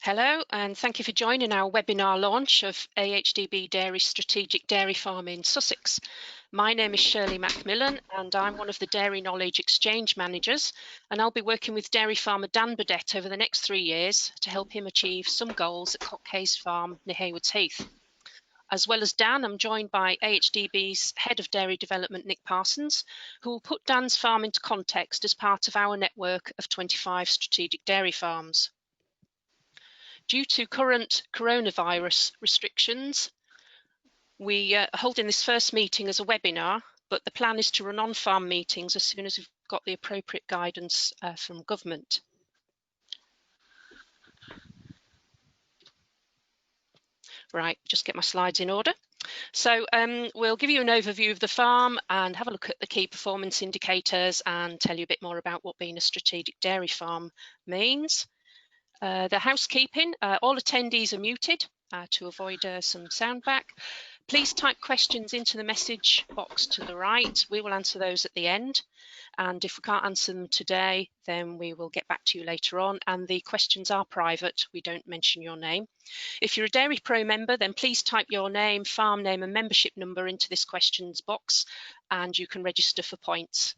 Hello, and thank you for joining our webinar launch of AHDB Dairy Strategic Dairy Farm in Sussex. My name is Shirley Macmillan, and I'm one of the Dairy Knowledge Exchange Managers, and I'll be working with dairy farmer Dan Burdett over the next 3 years to help him achieve some goals at Cockhaise Farm near Haywards Heath. As well as Dan, I'm joined by AHDB's Head of Dairy Development, Nick Parsons, who will put Dan's farm into context as part of our network of 25 strategic dairy farms. Due to current coronavirus restrictions, we are holding this first meeting as a webinar, but the plan is to run on-farm meetings as soon as we've got the appropriate guidance from government. Right, just get my slides in order. So we'll give you an overview of the farm and have a look at the key performance indicators and tell you a bit more about what being a strategic dairy farm means. The housekeeping, all attendees are muted to avoid some sound back. Please type questions into the message box to the right. We will answer those at the end. And if we can't answer them today, then we will get back to you later on. And the questions are private. We don't mention your name. If you're a Dairy Pro member, then please type your name, farm name and membership number into this questions box and you can register for points.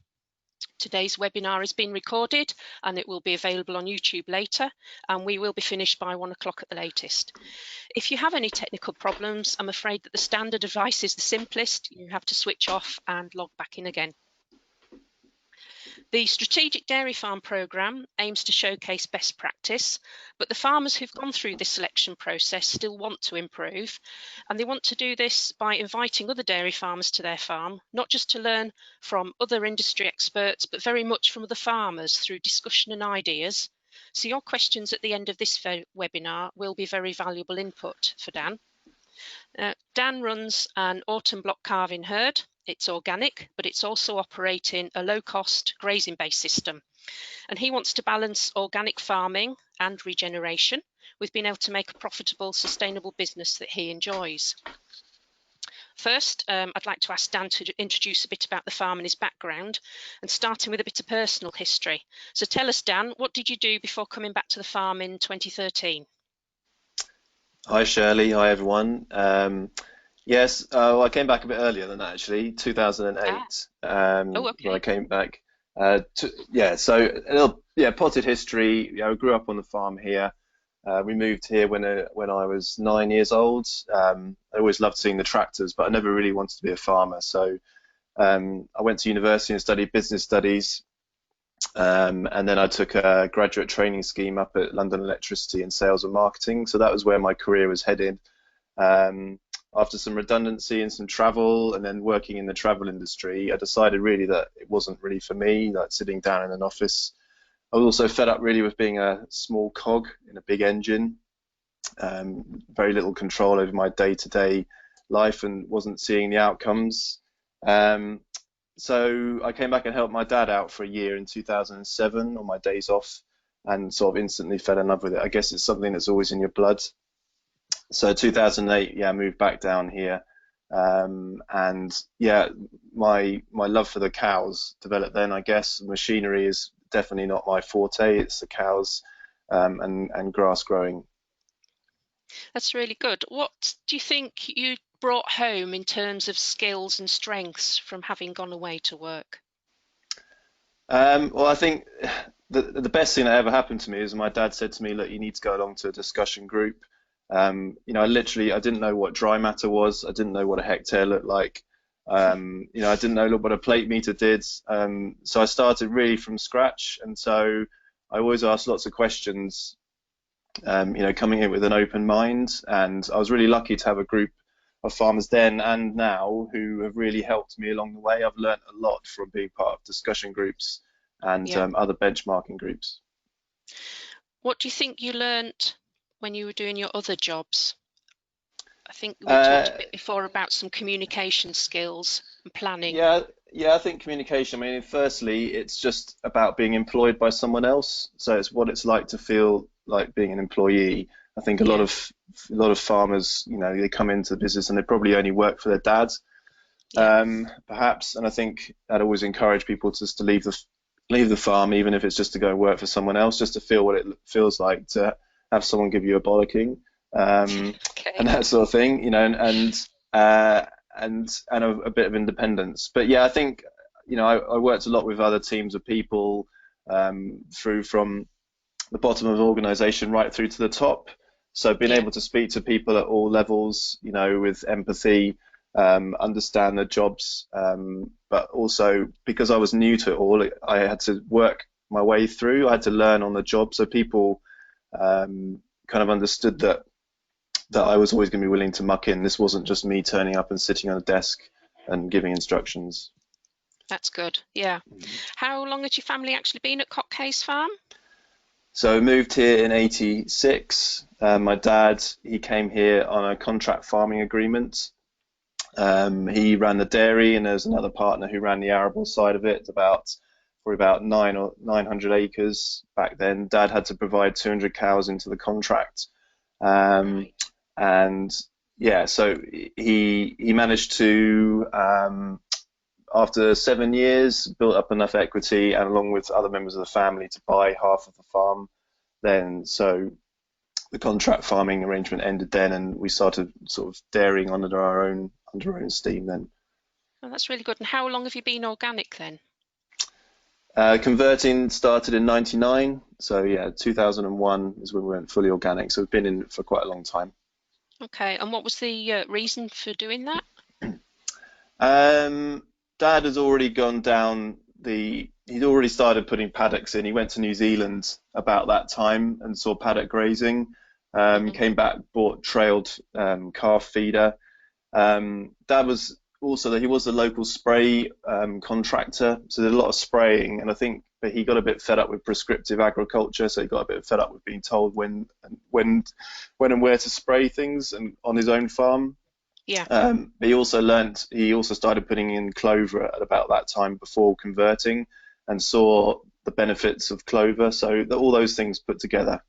Today's webinar has been recorded and it will be available on YouTube later, and we will be finished by 1 o'clock at the latest. If you have any technical problems, I'm afraid that the standard device is the simplest. You have to switch off and log back in again. The Strategic Dairy Farm programme aims to showcase best practice, but the farmers who've gone through this selection process still want to improve, and they want to do this by inviting other dairy farmers to their farm, not just to learn from other industry experts, but very much from other farmers through discussion and ideas. So your questions at the end of this webinar will be very valuable input for Dan. Dan runs an autumn block calving herd. It's organic, but it's also operating a low-cost grazing-based system. And he wants to balance organic farming and regeneration with being able to make a profitable, sustainable business that he enjoys. First, I'd like to ask Dan to introduce a bit about the farm and his background, and starting with a bit of personal history. So tell us, Dan, what did you do before coming back to the farm in 2013? Hi Shirley, hi everyone. Yes, I came back a bit earlier than that actually, 2008. Oh, okay. When I came back. So a little potted history. I grew up on the farm here. We moved here when I was 9 years old. I always loved seeing the tractors, but I never really wanted to be a farmer. So I went to university and studied business studies. And then I took a graduate training scheme up at London Electricity in sales and marketing. So that was where my career was headed. After some redundancy and some travel and then working in the travel industry, I decided really that it wasn't really for me, like sitting down in an office. I was also fed up really with being a small cog in a big engine. Very little control over my day-to-day life and wasn't seeing the outcomes. So I came back and helped my dad out for a year in 2007 on my days off and sort of instantly fell in love with it. I guess it's something that's always in your blood. So 2008, I moved back down here. And my love for the cows developed then, I guess. Machinery is definitely not my forte. It's the cows and grass growing. That's really good. What do you think you brought home in terms of skills and strengths from having gone away to work? Well, I think the best thing that ever happened to me is my dad said to me, look, you need to go along to a discussion group. I didn't know what dry matter was. I didn't know what a hectare looked like. I didn't know what a plate meter did. So I started really from scratch. And so I always asked lots of questions, coming in with an open mind. And I was really lucky to have a group of farmers then and now who have really helped me along the way. I've learned a lot from being part of discussion groups and other benchmarking groups. What do you think you learnt when you were doing your other jobs? I think we talked a bit before about some communication skills and planning. Yeah, I think communication. I mean, firstly, it's just about being employed by someone else. So it's what it's like to feel like being an employee. I think a lot of farmers, they come into the business and they probably only work for their dads, perhaps. And I think I'd always encourage people just to leave the farm, even if it's just to go and work for someone else, just to feel what it feels like to have someone give you a bollocking, Okay. and that sort of thing, uh, and a bit of independence. But yeah, I think I worked a lot with other teams of people, through from the bottom of the organization right through to the top. So being Yeah. able to speak to people at all levels, with empathy, understand their jobs, but also because I was new to it all, I had to work my way through. I had to learn on the job, so people kind of understood that I was always going to be willing to muck in. This wasn't just me turning up and sitting on a desk and giving instructions. That's good. Yeah. How long had your family actually been at Cockhaise Farm? So I moved here in '86. My dad, he came here on a contract farming agreement. He ran the dairy, and there's another partner who ran the arable side of it. For about 900 acres back then. Dad had to provide 200 cows into the contract, um, Right. and yeah, so he managed to, after 7 years, built up enough equity, and along with other members of the family, to buy half of the farm. Then, so the contract farming arrangement ended then, and we started sort of dairying under our own steam then. Oh, that's really good. And how long have you been organic then? Converting started in '99, so yeah, 2001 is when we went fully organic. So we've been in it for quite a long time. Okay. And what was the reason for doing that? Um, Dad has already gone down he'd already started putting paddocks in. He went to New Zealand about that time and saw paddock grazing. Hmm. Came back, bought trailed calf feeder. Dad was also he was the local spray contractor, so did a lot of spraying. And I think that he got a bit fed up with prescriptive agriculture, so he got a bit fed up with being told when and where to spray things, and on his own farm. Yeah. But he also started putting in clover at about that time before converting, and saw the benefits of clover. So all those things put together.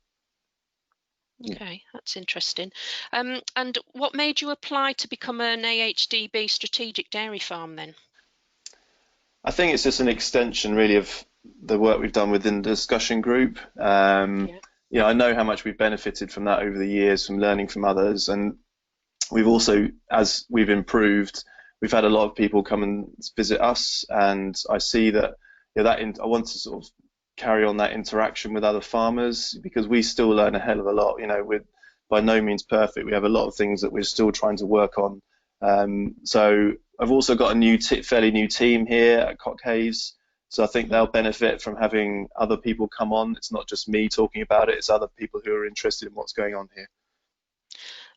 Yeah. Okay, that's interesting. And what made you apply to become an AHDB strategic dairy farm then? I think it's just an extension really of the work we've done within the discussion group. Yeah. I know how much we've benefited from that over the years, from learning from others, and we've also, as we've improved, we've had a lot of people come and visit us, and I see that, I want to sort of carry on that interaction with other farmers, because we still learn a hell of a lot. We're by no means perfect. We have a lot of things that we're still trying to work on. So I've also got a fairly new team here at Cockhaise. So I think Hmm. they'll benefit from having other people come on. It's not just me talking about it, it's other people who are interested in what's going on here.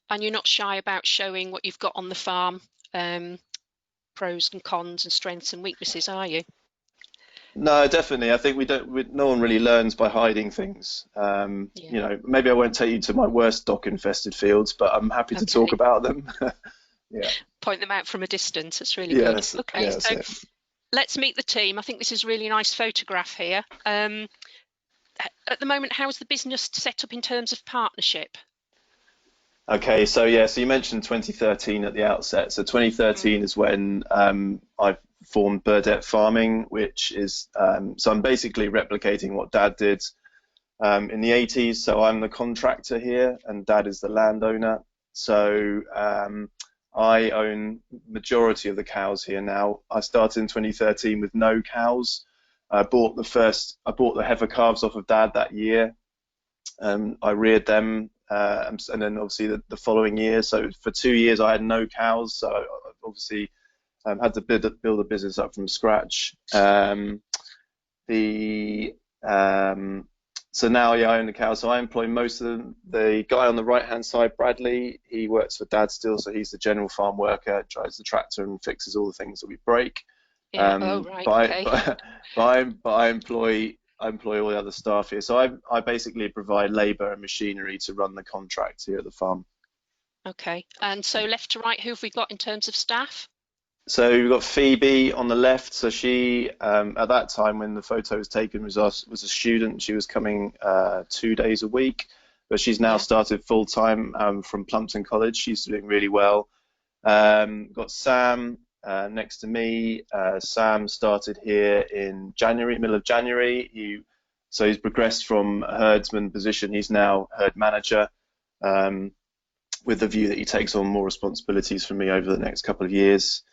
And you're not shy about showing what you've got on the farm, um, pros and cons and strengths and weaknesses, are you? No, definitely. I think no one really learns by hiding things. Yeah. Maybe I won't take you to my worst dock infested fields, but I'm happy to talk Okay. about them. Yeah. Point them out from a distance. That's really Yeah, good. Okay, that's so it. let's meet the team. I think this is a really nice photograph here. At the moment, how's the business set up in terms of partnership? Okay, so yeah, so you mentioned 2013 at the outset. So 2013 Mm. is when I formed Burdett Farming, which is, so I'm basically replicating what Dad did in the '80s. So I'm the contractor here, and Dad is the landowner. So I own majority of the cows here now. I started in 2013 with no cows. I bought the heifer calves off of Dad that year. I reared them, and then obviously the following year. So for 2 years I had no cows. So I obviously had to build a business up from scratch. The So now, yeah, I own the cows. So I employ most of them. The guy on the right hand side, Bradley, he works for Dad still. So he's the general farm worker, drives the tractor and fixes all the things that we break. Yeah. Oh, right. But I, Okay. but I employ all the other staff here. So I basically provide labour and machinery to run the contract here at the farm. Okay. And so left to right, who have we got in terms of staff? So we've got Phoebe on the left. So she, at that time when the photo was taken, was a student. She was coming 2 days a week, but she's now Yeah. started full time from Plumpton College. She's doing really well. Got Sam next to me. Sam started here in January, middle of January. He So he's progressed from a herdsman position. He's now herd manager, with the view that he takes on more responsibilities from me over the next couple of years.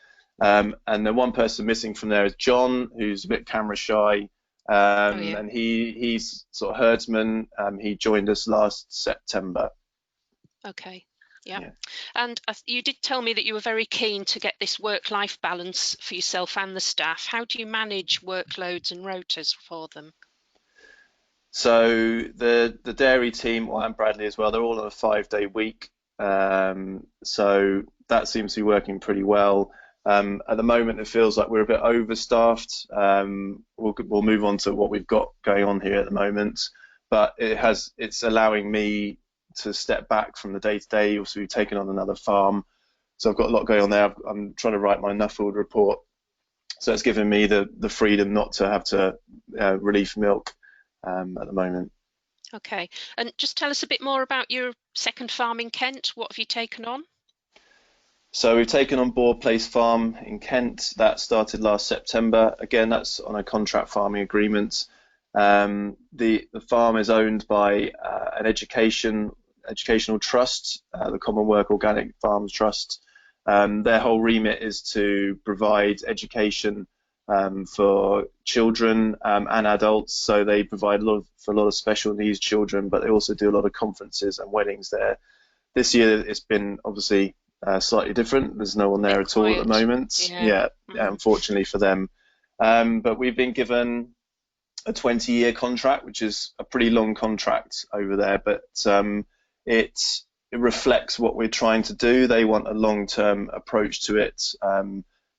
And the one person missing from there is John, who's a bit camera shy, and he's sort of herdsman. He joined us last September. Okay. Yeah. And you did tell me that you were very keen to get this work-life balance for yourself and the staff. How do you manage workloads and rotas for them? So the dairy team, well, and Bradley as well, they're all on a 5-day week. So that seems to be working pretty well. At the moment, it feels like we're a bit overstaffed. We'll move on to what we've got going on here at the moment, but it's allowing me to step back from the day-to-day. Also, we've taken on another farm, so I've got a lot going on there. I'm trying to write my Nuffield report, so it's given me the freedom not to have to relief milk at the moment. Okay, and just tell us a bit more about your second farm in Kent. What have you taken on? So we've taken on Board Place Farm in Kent. That started last September. Again, that's on a contract farming agreement. The farm is owned by an educational trust, the Commonwealth Organic Farms Trust. Their whole remit is to provide education for children and adults. So they provide for a lot of special needs children, but they also do a lot of conferences and weddings there. This year it's been obviously slightly different. There's no one there at all at the moment. Yeah, unfortunately for them. But we've been given a 20-year contract, which is a pretty long contract over there, but it reflects what we're trying to do. They want a long-term approach to it,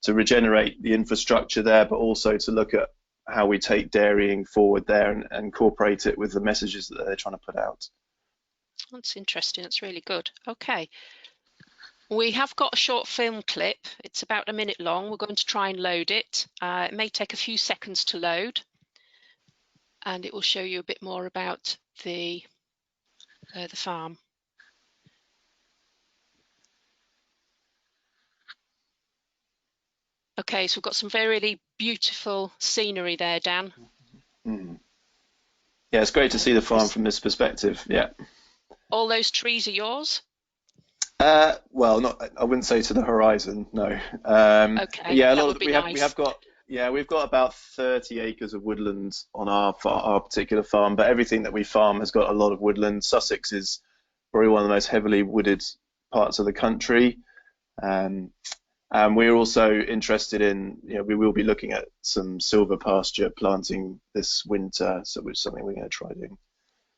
to regenerate the infrastructure there, but also to look at how we take dairying forward there and incorporate it with the messages that they're trying to put out. That's interesting. That's really good. Okay. We have got a short film clip. It's about a minute long. We're going to try and load it. It may take a few seconds to load, and it will show you a bit more about the farm. Okay, so we've got some very really beautiful scenery there, Dan. Yeah, it's great to see the farm from this perspective. Yeah. All those trees are yours? Well, I wouldn't say to the horizon, no. Okay, yeah, we've got about 30 acres of woodland on our particular farm, but everything that we farm has got a lot of woodland. Sussex is probably one of the most heavily wooded parts of the country. And we're also interested in, we will be looking at some silver pasture planting this winter, so it's something we're going to try doing.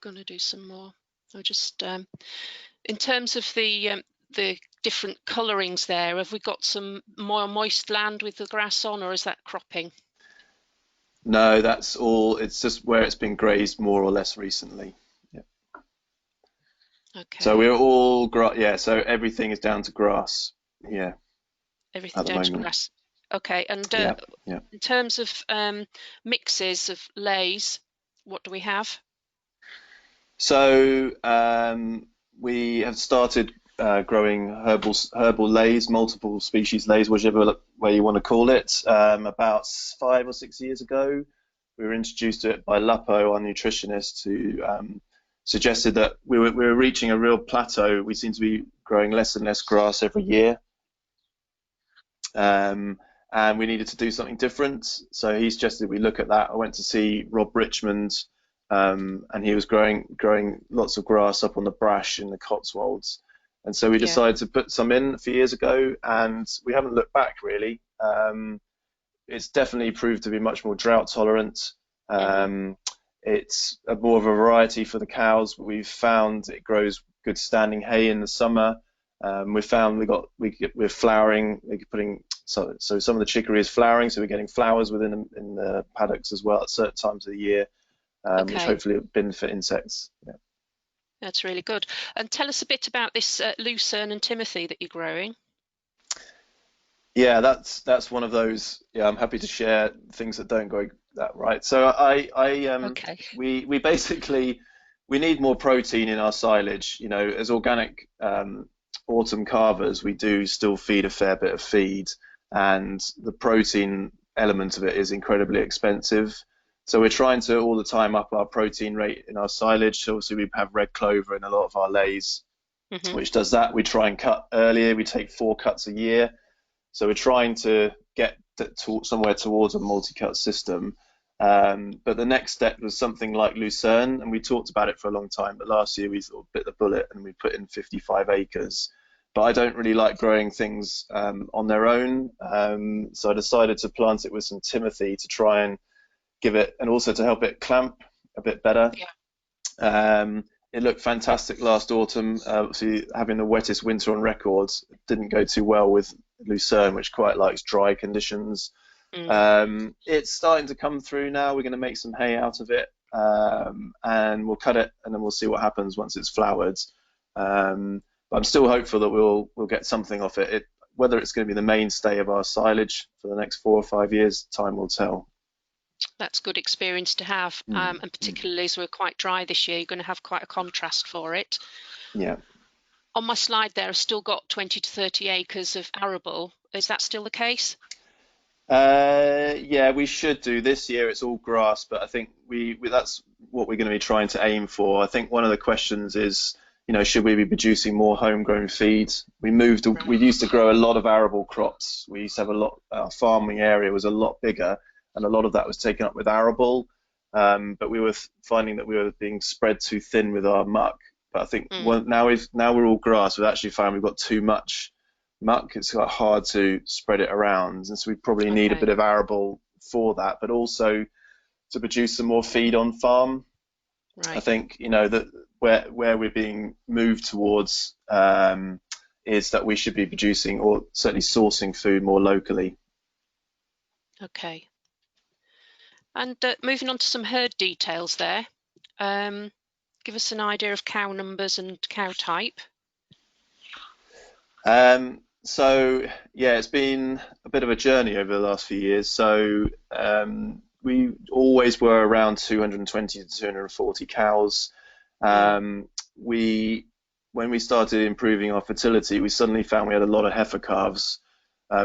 Going to do some more. I'll just in terms of the different colorings there, have we got some more moist land with the grass on, or is that cropping? No, that's all. It's just where it's been grazed more or less recently. Yeah. Okay. So we're all so everything is down to grass. Yeah. Everything down to grass. Okay, and in terms of mixes of leys, what do we have? So we have started growing herbal leys, multiple species leys, whichever way you want to call it. About 5 or 6 years ago, we were introduced to it by Lupo, our nutritionist, who suggested that we were reaching a real plateau. We seem to be growing less and less grass every year. And we needed to do something different. So he suggested we look at that. I went to see Rob Richmond, and he was growing lots of grass up on the brash in the Cotswolds. And so we decided to put some in a few years ago, and we haven't looked back really. It's definitely proved to be much more drought tolerant. It's more of a variety for the cows. We've found it grows good standing hay in the summer. We found we're flowering. We're putting so some of the chicory is flowering, so we're getting flowers in the paddocks as well at certain times of the year, which hopefully will benefit insects. Yeah. That's really good. And tell us a bit about this lucerne and timothy that you're growing. Yeah, that's one of those. Yeah, I'm happy to share things that don't go that right. So we basically need more protein in our silage. As organic autumn calvers, we do still feed a fair bit of feed, and the protein element of it is incredibly expensive. So we're trying to all the time up our protein rate in our silage. So obviously we have red clover in a lot of our leys, which does that. We try and cut earlier. We take 4 cuts a year. So we're trying to get somewhere towards a multi-cut system. But the next step was something like lucerne, and we talked about it for a long time. But last year we sort of bit the bullet and we put in 55 acres. But I don't really like growing things on their own. So I decided to plant it with some timothy to try and give it, and also to help it clamp a bit better. Yeah. It looked fantastic last autumn. Obviously, having the wettest winter on record, it didn't go too well with lucerne, which quite likes dry conditions. It's starting to come through now. We're going to make some hay out of it, and we'll cut it, and then we'll see what happens once it's flowered. But I'm still hopeful that we'll get something off it. Whether it's going to be the mainstay of our silage for the next 4 or 5 years, time will tell. That's good experience to have, and particularly as we're quite dry this year, you're going to have quite a contrast for it. Yeah. On my slide there, I've still got 20 to 30 acres of arable. Is that still the case? Yeah, we should do. This year it's all grass, but I think that's what we're going to be trying to aim for. I think one of the questions is, should we be producing more homegrown feed? We used to grow a lot of arable crops. We used to have our farming area was a lot bigger, and a lot of that was taken up with arable. But we were finding that we were being spread too thin with our muck. But I think now we're all grass. We've actually found we've got too much muck. It's quite hard to spread it around, and so we probably need a bit of arable for that, but also to produce some more feed on farm. Right. I think that where we're being moved towards is that we should be producing, or certainly sourcing, food more locally. Okay. And moving on to some herd details there. Give us an idea of cow numbers and cow type. So yeah, it's been a bit of a journey over the last few years. So we always were around 220 to 240 cows. When we started improving our fertility, we suddenly found we had a lot of heifer calves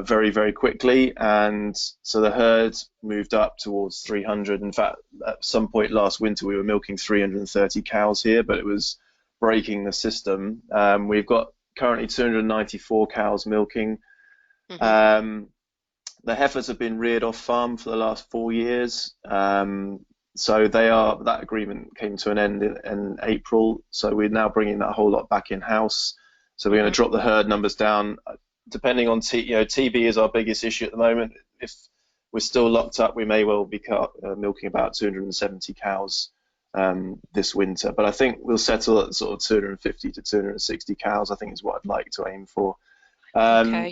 very, very quickly, and so the herd moved up towards 300. In fact, at some point last winter, we were milking 330 cows here, but it was breaking the system. We've got currently 294 cows milking. The heifers have been reared off farm for the last 4 years. So that agreement came to an end in April. So we're now bringing that whole lot back in house. So we're going to drop the herd numbers down. Depending on TB is our biggest issue at the moment. If we're still locked up, we may well be milking about 270 cows this winter. But I think we'll settle at sort of 250 to 260 cows. I think is what I'd like to aim for.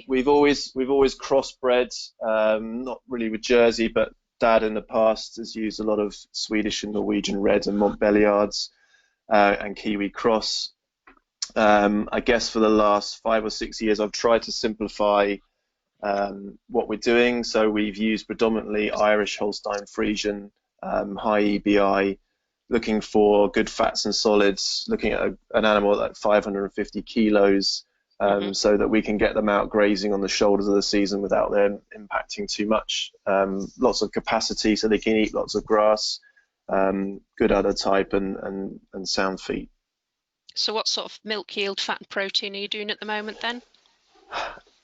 We've always crossbred, not really with Jersey, but Dad in the past has used a lot of Swedish and Norwegian Red and Montbéliards and Kiwi Cross. I guess for the last 5 or 6 years, I've tried to simplify what we're doing. So we've used predominantly Irish Holstein Friesian, high EBI, looking for good fats and solids, looking at an animal at 550 kilos, so that we can get them out grazing on the shoulders of the season without them impacting too much. Lots of capacity so they can eat lots of grass, good udder type and sound feet. So what sort of milk yield, fat and protein are you doing at the moment then?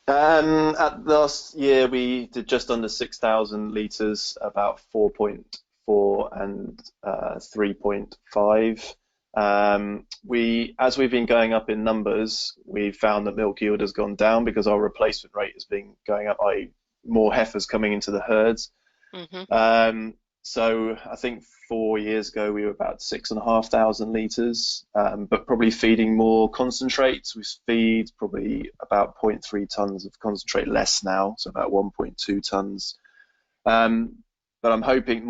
At last year we did just under 6,000 litres, about 4.4 and 3.5. As we've been going up in numbers, we've found that milk yield has gone down because our replacement rate has been going up, i.e. more heifers coming into the herds. So I think 4 years ago we were about 6,500 litres, but probably feeding more concentrates. We feed probably about 0.3 tonnes of concentrate less now, so about 1.2 tonnes. But I'm hoping,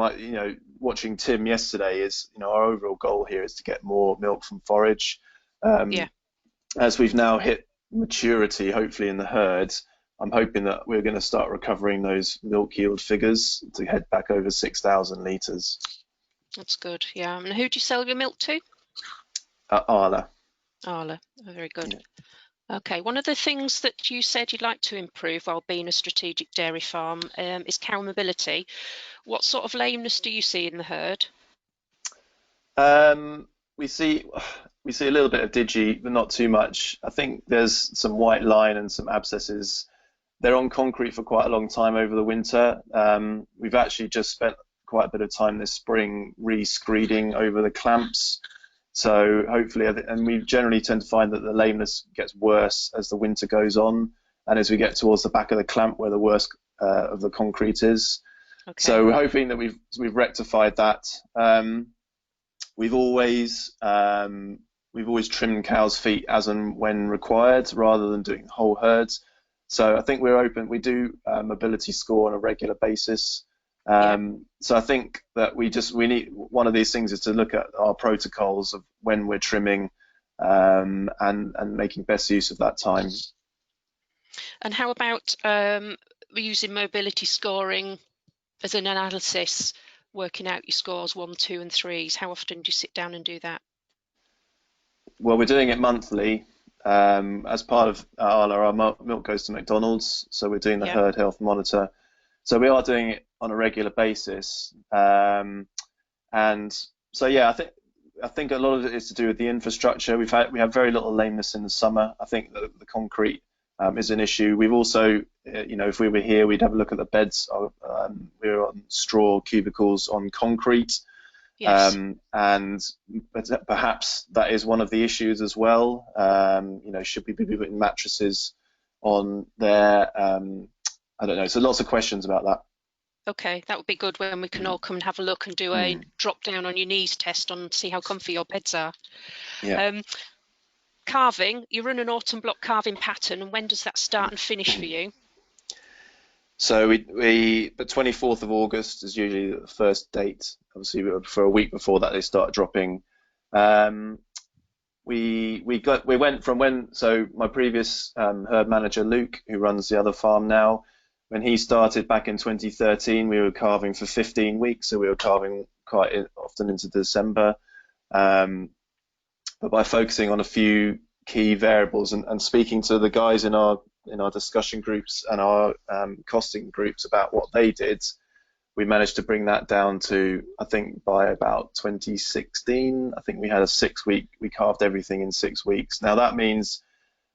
watching Tim yesterday is, our overall goal here is to get more milk from forage. As we've now hit maturity, hopefully in the herds, I'm hoping that we're going to start recovering those milk yield figures to head back over 6,000 litres. That's good, yeah. And who do you sell your milk to? Arla. Arla, oh, very good. Okay, one of the things that you said you'd like to improve while being a strategic dairy farm is cow mobility. What sort of lameness do you see in the herd? Um, we see we see a little bit of digi, but not too much. I think there's some white line and some abscesses. They're on concrete for quite a long time over the winter. We've actually just spent quite a bit of time this spring re-screeding over the clamps. So hopefully, and we generally tend to find that the lameness gets worse as the winter goes on, and as we get towards the back of the clamp where the worst of the concrete is. Okay. So we're hoping that we've rectified that. We've always we've always trimmed cows' feet as and when required, rather than doing whole herds. So I think we're open. We do mobility score on a regular basis. Yeah. So I think that we need, one of these things is to look at our protocols of when we're trimming, and making best use of that time. And how about using mobility scoring as an analysis, working out your scores 1, 2, and 3s? How often do you sit down and do that? Well, we're doing it monthly. As part of our milk goes to McDonald's, so we're doing the Yeah. herd health monitor. So we are doing it on a regular basis. And so yeah, I think a lot of it is to do with the infrastructure. We have very little lameness in the summer. I think the concrete is an issue. We've also, if we were here, we'd have a look at the beds. We're on straw cubicles on concrete. Yes. And perhaps that is one of the issues as well. Should we be putting mattresses on there? I don't know. So lots of questions about that. Okay, that would be good when we can all come and have a look and do a Mm. drop down on your knees test on see how comfy your beds are. Yeah. Carving, you run an autumn block carving pattern, and when does that start and finish for you? So the 24th of August is usually the first date. Obviously, for a week before that, they start dropping. Um, we went from when, so my previous herd manager Luke, who runs the other farm now, when he started back in 2013, we were calving for 15 weeks, so we were calving quite often into December. But by focusing on a few key variables and speaking to the guys in our discussion groups and our costing groups about what they did, we managed to bring that down to, I think by about 2016, I think we had a 6 week, we carved everything in 6 weeks. Now that means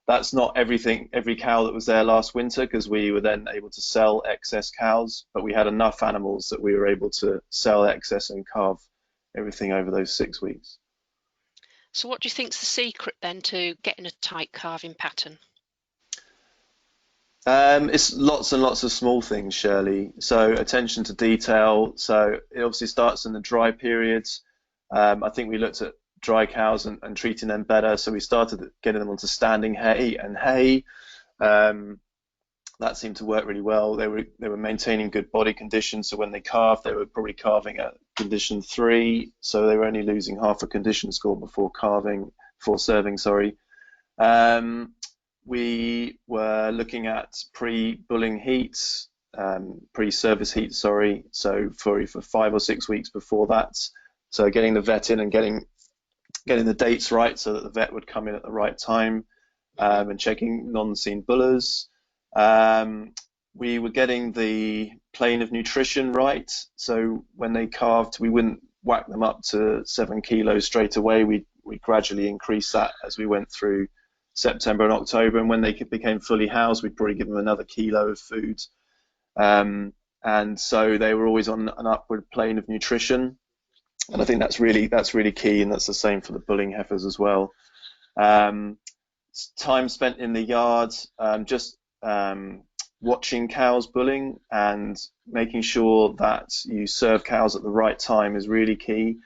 that's not everything, every cow that was there last winter, because we were then able to sell excess cows, but we had enough animals that we were able to sell excess and carve everything over those 6 weeks. So what do you think's the secret then to getting a tight carving pattern? It's lots and lots of small things, Shirley. So attention to detail. So it obviously starts in the dry periods. I think we looked at dry cows and treating them better. So we started getting them onto standing hay and hay. That seemed to work really well. They were maintaining good body condition. So when they calved, they were probably calving at condition 3. So they were only losing half a condition score before serving, sorry. We were looking at pre-bulling heats, pre-service heats, sorry. So for 5 or 6 weeks before that. So getting the vet in and getting the dates right so that the vet would come in at the right time, and checking non-seen bullers. We were getting the plane of nutrition right. So when they calved, we wouldn't whack them up to 7 kilos straight away. We gradually increased that as we went through September and October, and when they became fully housed, we'd probably give them another kilo of food, and so they were always on an upward plane of nutrition, and I think that's really key, and that's the same for the bulling heifers as well. Time spent in the yard, just watching cows bulling and making sure that you serve cows at the right time is really key.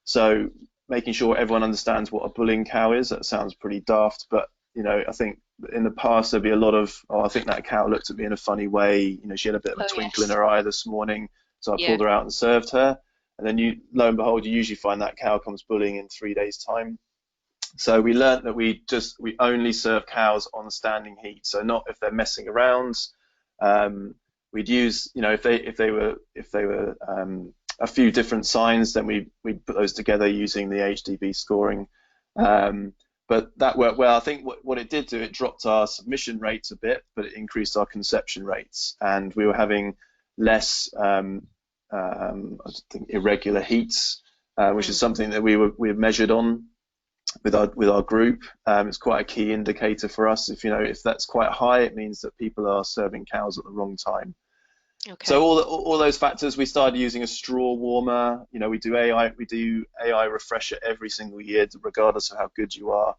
So making sure everyone understands what a bulling cow is. That sounds pretty daft, but I think in the past there'd be a lot of, oh, I think that cow looked at me in a funny way. She had a bit of a twinkle in her eye this morning, so I pulled her out and served her. And then lo and behold, you usually find that cow comes bulling in 3 days' time. So we learned that we only serve cows on standing heat. So not if they're messing around. We'd use, if they were a few different signs, then we put those together using the AHDB scoring. but that worked well. I think what it did do, it dropped our submission rates a bit, but it increased our conception rates, and we were having less, I think, irregular heats, which is something that we measured on with our group. It's quite a key indicator for us. If that's quite high, it means that people are serving cows at the wrong time. Okay. So all those factors, we started using a straw warmer. We do AI refresher every single year, regardless of how good you are.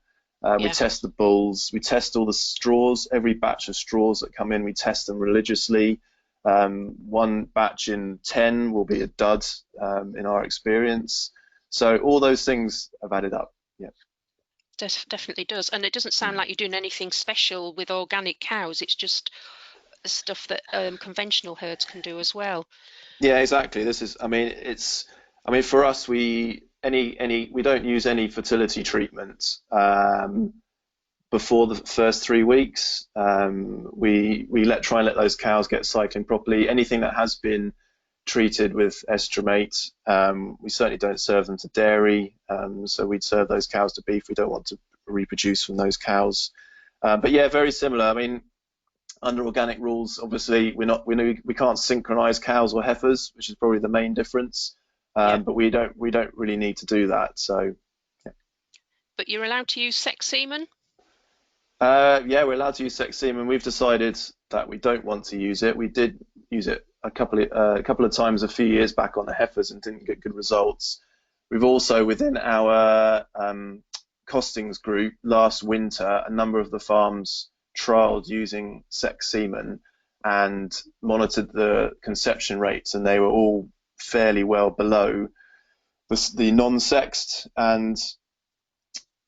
We test the bulls, we test all the straws, every batch of straws that come in, we test them religiously. One batch in 10 will be a dud in our experience. So all those things have added up. Yeah. Definitely does. And it doesn't sound like you're doing anything special with organic cows. It's just stuff that conventional herds can do as well. Yeah, exactly. For us, we don't use any fertility treatment before the first 3 weeks. We try and let those cows get cycling properly. Anything that has been treated with estromate, we certainly don't serve them to dairy. So we'd serve those cows to beef. We don't want to reproduce from those cows. But yeah, very similar. Under organic rules, obviously, we can't synchronize cows or heifers, which is probably the main difference. But we don't really need to do that. So. Yeah. But you're allowed to use sex semen? Yeah, we're allowed to use sex semen. We've decided that we don't want to use it. We did use it a couple of times a few years back on the heifers and didn't get good results. We've also, within our costings group, last winter, a number of the farms trialed using sex semen and monitored the conception rates, and they were all fairly well below the non-sexed. And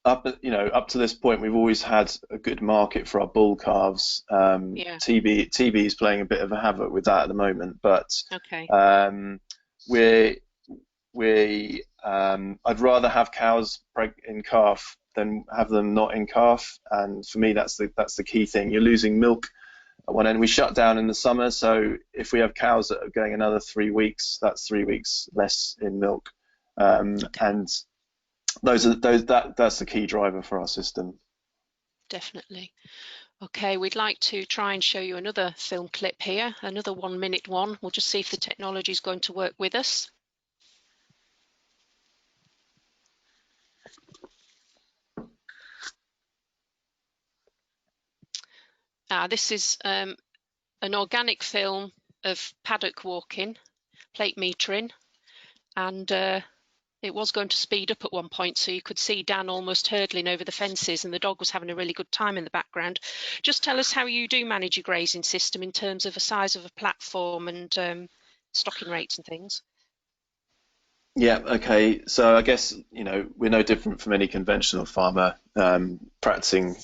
up to this point, we've always had a good market for our bull calves. TB is playing a bit of a havoc with that at the moment, but okay. I'd rather have cows in calf than have them not in calf, and for me that's the key thing. You're losing milk at one end. We shut down in the summer, so if we have cows that are going another 3 weeks, that's 3 weeks less in milk, and that's the key driver for our system. Definitely. Okay, we'd like to try and show you another film clip here, another 1 minute one. We'll just see if the technology is going to work with us. This is an organic film of paddock walking, plate metering, and it was going to speed up at one point, so you could see Dan almost hurdling over the fences, and the dog was having a really good time in the background. Just tell us how you do manage your grazing system in terms of the size of a platform and stocking rates and things. Yeah, okay. So I guess, we're no different from any conventional farmer practicing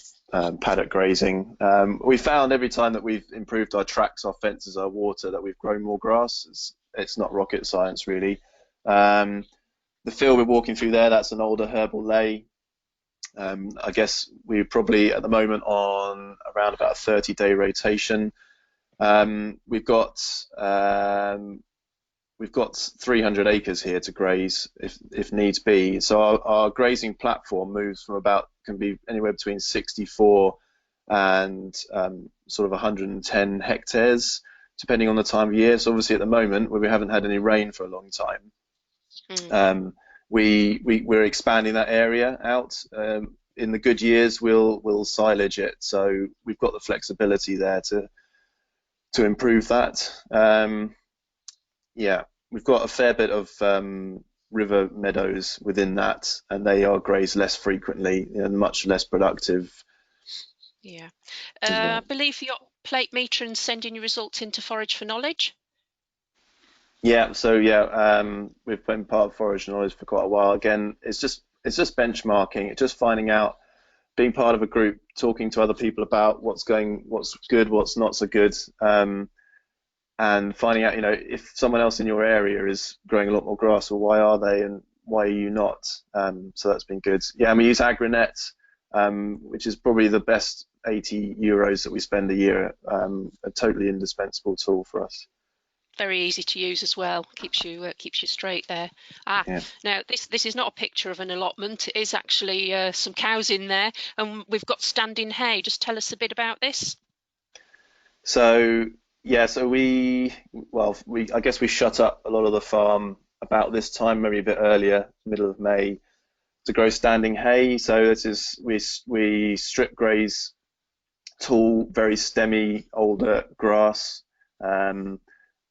paddock grazing. We found every time that we've improved our tracks, our fences, our water, that we've grown more grass. It's not rocket science, really. The field we're walking through there, that's an older herbal ley. I guess we're probably at the moment on around about a 30-day rotation. We've got 300 acres here to graze if needs be. So our grazing platform can be anywhere between 64 and sort of 110 hectares, depending on the time of year. So obviously at the moment, where we haven't had any rain for a long time, we're expanding that area out. In the good years, we'll silage it. So we've got the flexibility there to improve that. Yeah, we've got a fair bit of river meadows within that, and they are grazed less frequently and much less productive. Yeah. I believe your plate meter and sending your results into Forage for Knowledge. Yeah, so we've been part of Forage for Knowledge for quite a while. Again, it's just benchmarking, it's just finding out, being part of a group, talking to other people about what's good, what's not so good, and finding out, if someone else in your area is growing a lot more grass, well, why are they and why are you not? So that's been good. Yeah, and we use Agronet, which is probably the best €80 that we spend a year, a totally indispensable tool for us. very easy to use as well. Keeps you straight there. Yeah. Now this is not a picture of an allotment. It is actually some cows in there, and we've got standing hay. Just tell us a bit about this. So yeah, so we I guess we shut up a lot of the farm about this time, maybe a bit earlier, middle of May, to grow standing hay. So this is we strip graze tall, very stemmy, older grass, um,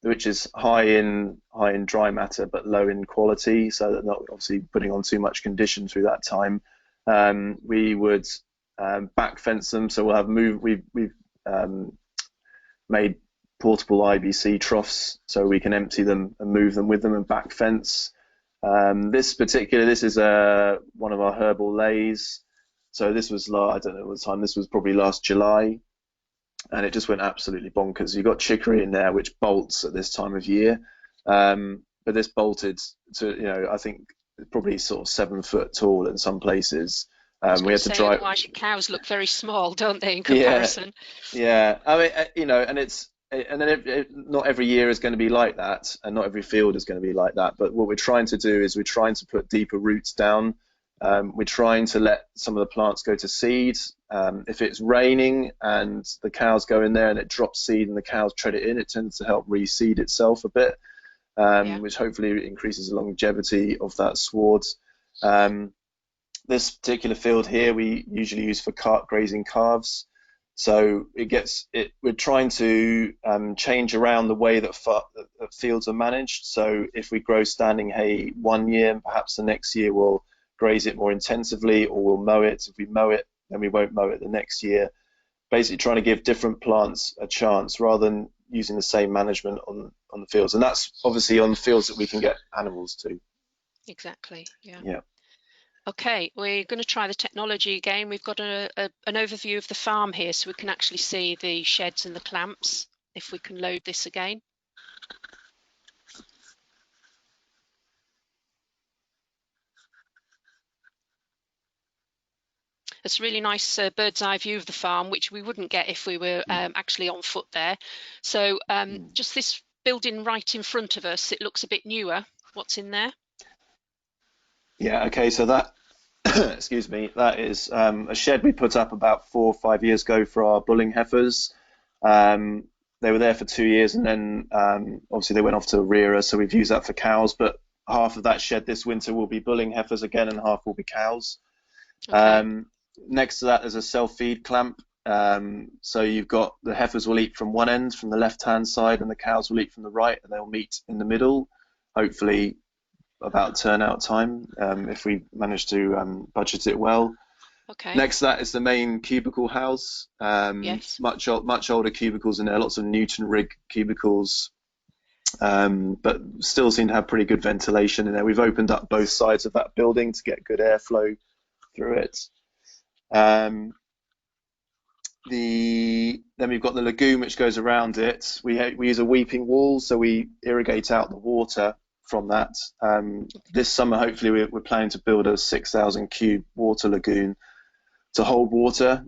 which is high in dry matter but low in quality. So that not obviously putting on too much condition through that time. We would back fence them, so we'll have we've um, made portable IBC troughs so we can empty them and move them with them and back fence. This is one of our herbal leys. So this was I don't know what time. This was probably last July, and it just went absolutely bonkers. You've got chicory in there, which bolts at this time of year, but this bolted to I think probably sort of 7 foot tall in some places. We had to drive. Otherwise, your cows look very small, don't they, in Yeah, comparison? yeah. I mean, and then not every year is going to be like that, and not every field is going to be like that. But what we're trying to do is we're trying to put deeper roots down. We're trying to let some of the plants go to seed. If it's raining and the cows go in there and it drops seed and the cows tread it in, it tends to help reseed itself a bit, Yeah. which hopefully increases the longevity of that sward. Um, this particular field here we usually use for grazing calves. So we're trying to change around the way that fields are managed. So if we grow standing hay one year, perhaps the next year we'll graze it more intensively, or we'll mow it. If we mow it, then we won't mow it the next year. Basically trying to give different plants a chance rather than using the same management on the fields. And that's obviously on the fields that we can get animals to. Exactly. Yeah. Yeah. Okay, we're going to try the technology again. We've got an overview of the farm here, so we can actually see the sheds and the clamps. If we can load this again. It's a really nice bird's eye view of the farm, which we wouldn't get if we were actually on foot there. So just this building right in front of us, it looks a bit newer. What's in there? Yeah, okay, so that, excuse me, that is a shed we put up about 4 or 5 years ago for our bulling heifers. They were there for 2 years, and then obviously they went off to rearer, so we've used that for cows, but half of that shed this winter will be bulling heifers again and half will be cows. Okay. Next to that is a self-feed clamp. So you've got the heifers will eat from one end, from the left-hand side, and the cows will eat from the right, and they'll meet in the middle, hopefully about turnout time, if we manage to budget it well. Okay. Next to that is the main cubicle house. Yes. Much older cubicles in there, lots of Newton rig cubicles, but still seem to have pretty good ventilation in there. We've opened up both sides of that building to get good airflow through it. Then we've got the lagoon which goes around it. We use a weeping wall, so we irrigate out the water from that. This summer, hopefully, we're planning to build a 6,000 cube water lagoon to hold water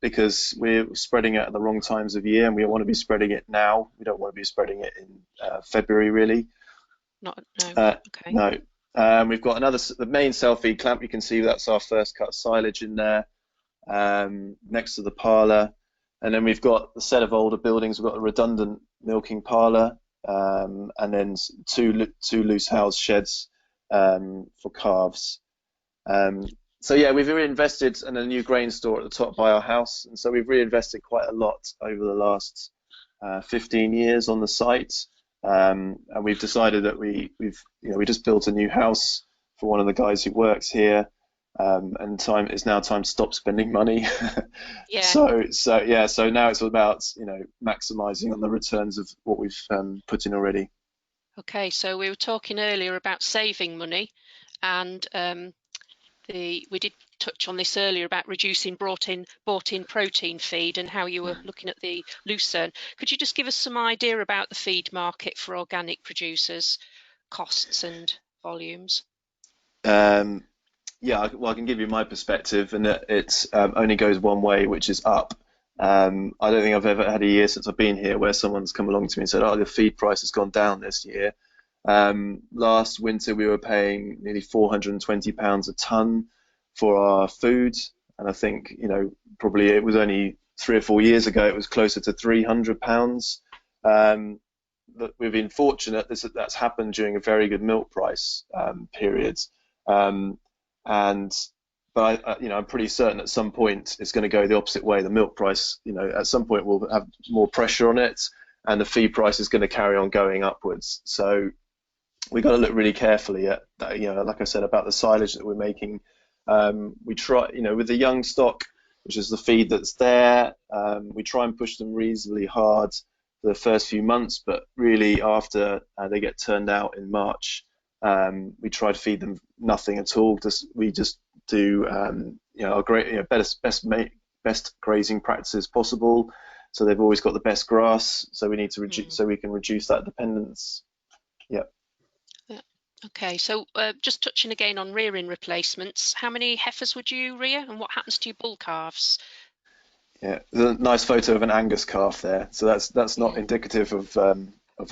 because we're spreading it at the wrong times of year, and we want to be spreading it now. We don't want to be spreading it in February, really. No. Okay. No. We've got the main self-feed clamp. You can see that's our first cut silage in there, next to the parlour. And then we've got a set of older buildings. We've got a redundant milking parlour, and then two loose house sheds for calves. So yeah, we've reinvested in a new grain store at the top by our house, and so we've reinvested quite a lot over the last 15 years on the site. And we've decided that we just built a new house for one of the guys who works here, and it's now time to stop spending money. Yeah. So now it's all about maximizing on the returns of what we've put in already. Okay, so we were talking earlier about saving money, and we did touch on this earlier about reducing bought-in protein feed and how you were looking at the lucerne. Could you just give us some idea about the feed market for organic producers, costs and volumes? Yeah, well, I can give you my perspective, and it only goes one way, which is up. I don't think I've ever had a year since I've been here where someone's come along to me and said, "Oh, the feed price has gone down this year." Last winter we were paying nearly £420 a ton for our food, and I think, probably it was only 3 or 4 years ago it was closer to £300. That we've been fortunate that's happened during a very good milk price period, um, and but I'm pretty certain at some point it's going to go the opposite way. The milk price, at some point will have more pressure on it, and the feed price is going to carry on going upwards. So we got to look really carefully at that, like I said, about the silage that we're making. We try, with the young stock, which is the feed that's there, we try and push them reasonably hard for the first few months, but really after they get turned out in March, we try to feed them nothing at all. We just do our great, best grazing practices possible. So they've always got the best grass. So we need to reduce, so we can reduce that dependence. Yeah. Okay, so just touching again on rearing replacements, how many heifers would you rear, and what happens to your bull calves? Yeah, there's a nice photo of an Angus calf there. So that's not indicative of